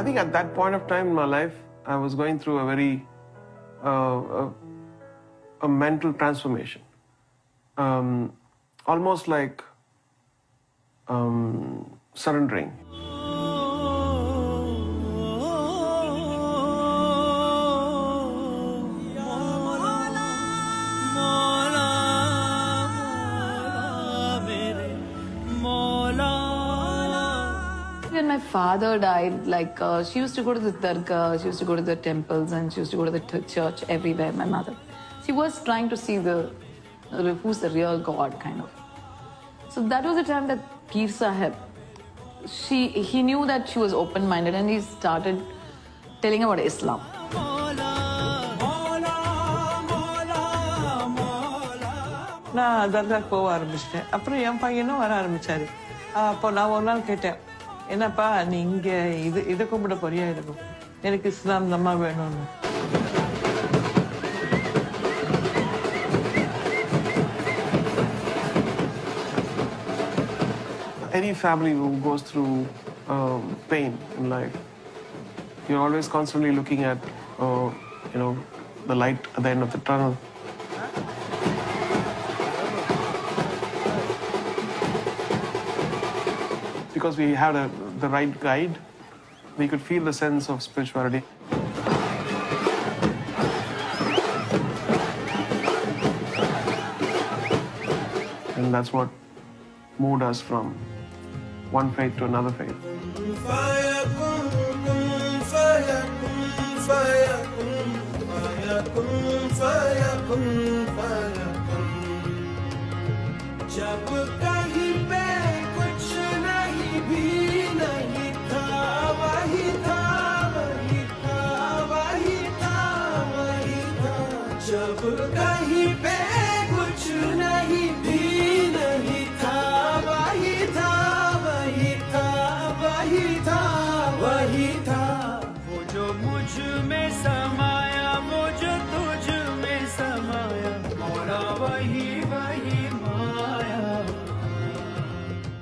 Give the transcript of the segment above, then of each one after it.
I think at that point of time in my life, I was going through a very a mental transformation, almost like surrendering. When my father died, she used to go to the dargah, she used to go to the temples, and she used to go to the church everywhere, my mother. She was trying to see who's the real God, kind of. So that was the time that Peer Sahib, he knew that she was open-minded, and he started telling about Islam. நான் தர்காக்கு போக ஆரம்பிச்சிட்டேன். அப்புறம் என் பையனும் வர ஆரம்பிச்சாரு. அப்போ நான் ஒரு நாள் கேட்டேன், என்னப்பா நீ இங்க இதை கும்பிட போறியா? இருக்கும் எனக்கு இஸ்லாம் நம்ம வேணும்னு. Any family who goes through pain in life, you're always constantly looking at, the light at the end of the tunnel. Because we had the right guide, we could feel the sense of spirituality. And that's what moved us from one faith to another faith.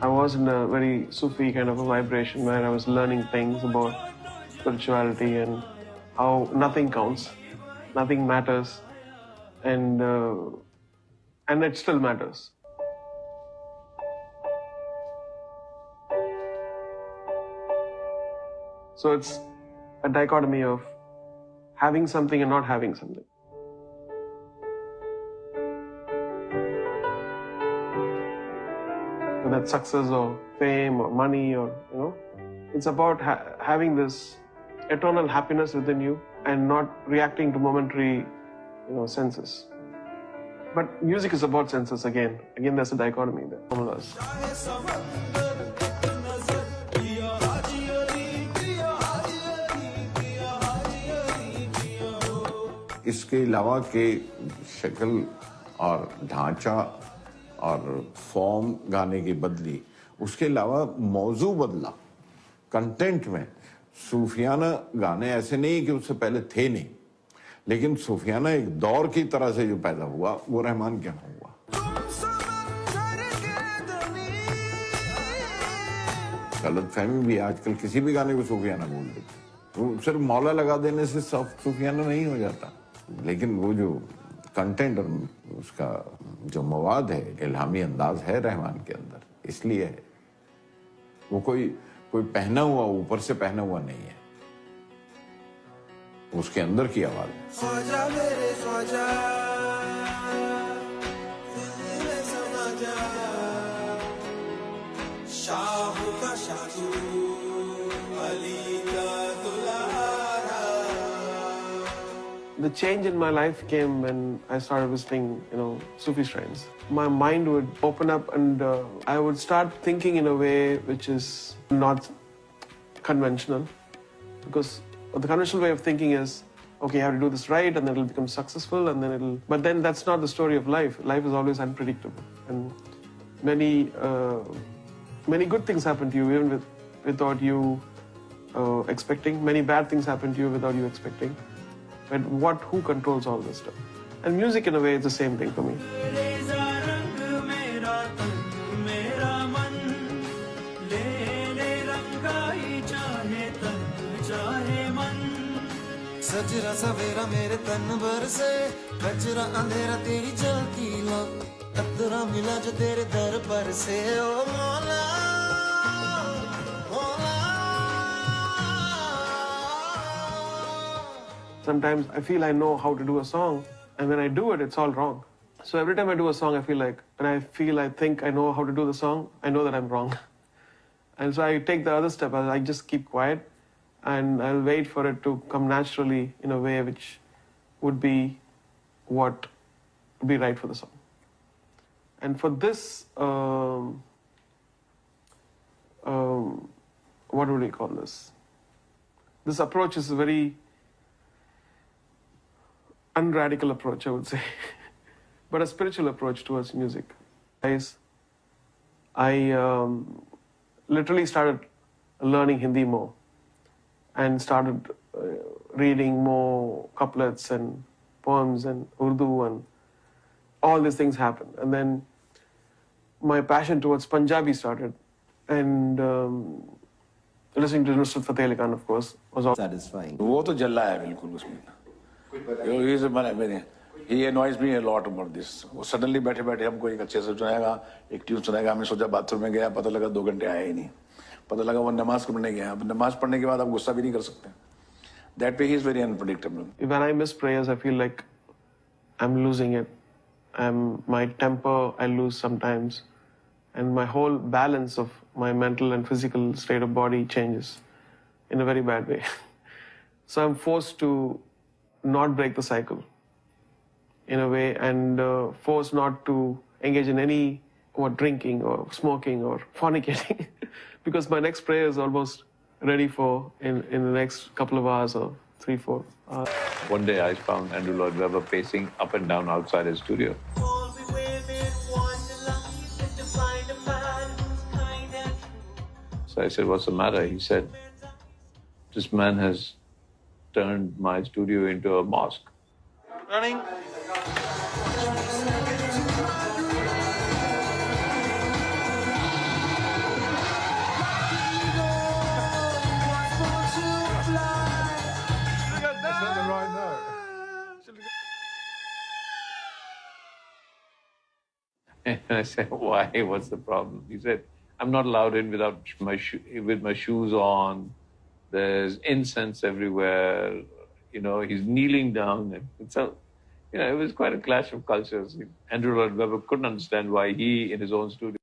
I was in a very Sufi kind of a vibration where I was learning things about spirituality and how nothing counts, nothing matters, and it still matters. So it's a dichotomy of having something and not having something. Whether that's success or fame or money or, it's about having this eternal happiness within you and not reacting to momentary, senses. But music is about senses again. Again, there's a dichotomy there. इसके अलावा के शक्ल और ढांचा और form गाने की बदली, उसके अलावा मौजू बदला कंटेंट में। सूफियाना गाने ऐसे नहीं कि उससे पहले थे नहीं, लेकिन सूफियाना एक दौर की तरह से जो पैदा हुआ वो रहमान के यहाँ हुआ। गलतफहमी भी आजकल किसी भी गाने को सूफियाना बोल देते, तो सिर्फ मौला लगा देने से सब सूफियाना नहीं हो जाता, लेकिन वो जो कंटेंट और उसका जो मवाद है, इल्हामी अंदाज है रहमान के अंदर, इसलिए है। वो कोई पहना हुआ, ऊपर से पहना हुआ नहीं है, उसके अंदर की आवाज है। The change in my life came when I started visiting, Sufi shrines. My mind would open up and I would start thinking in a way which is not conventional. Because the conventional way of thinking is, okay, you have to do this right and then it'll become successful and then it'll... But then that's not the story of life. Life is always unpredictable. And many good things happen to you even without you expecting. Many bad things happen to you without you expecting. But who controls all this stuff? And music, in a way, is the same thing for me. सजरा सवेरा मेरे तन भर से कचरा अंधेरा तेरी जलती लो कतरा मिला जो तेरे दर पर से ओ मौला मौला Sometimes I feel I know how to do a song, and when I do it, it's all wrong. So every time I do a song, I feel like, when I think I know how to do the song, I know that I'm wrong. And so I take the other step, I just keep quiet, and I'll wait for it to come naturally in a way which would be what would be right for the song. And for this, what would we call this? This approach is a very unradical approach, I would say, but a spiritual approach towards music. I literally started learning Hindi more and started reading more couplets and poems and Urdu, and all these things happened. And then my passion towards Punjabi started, and listening to Nusrat Fateh Ali Khan, of course, was all satisfying. वो तो जल्ला है बिल्कुल उसमें. He annoys me a lot about this. वो suddenly बैठे बैठे हमको एक अच्छे से सुनाएगा, एक ट्यून सुनाएगा. हमने सोचा बाथरूम में गया, पता लगा 2 घंटे आया ही नहीं. पता लगा वो नमाज पढ़ने गया. अब नमाज पढ़ने के बाद आप गुस्सा भी नहीं कर सकते. That way he is very unpredictable. When I miss prayers, I feel like I'm losing it. My temper I lose sometimes, and my whole balance of my mental and physical state of body changes in a very bad way. So I'm forced to not break the cycle in a way, and forced not to engage in any drinking or smoking or fornicating because my next prayer is almost ready for in the next couple of hours or 3-4 hours. One day I found Andrew Lloyd Webber pacing up and down outside his studio. So I said, "What's the matter?" He said, "This man has turned my studio into a mosque." Running. And I said, "Why? What's the problem?" He said, "I'm not allowed in without with my shoes on. There's incense everywhere. You know, he's kneeling down." And so, it was quite a clash of cultures. Andrew Lloyd Webber couldn't understand why he, in his own studio,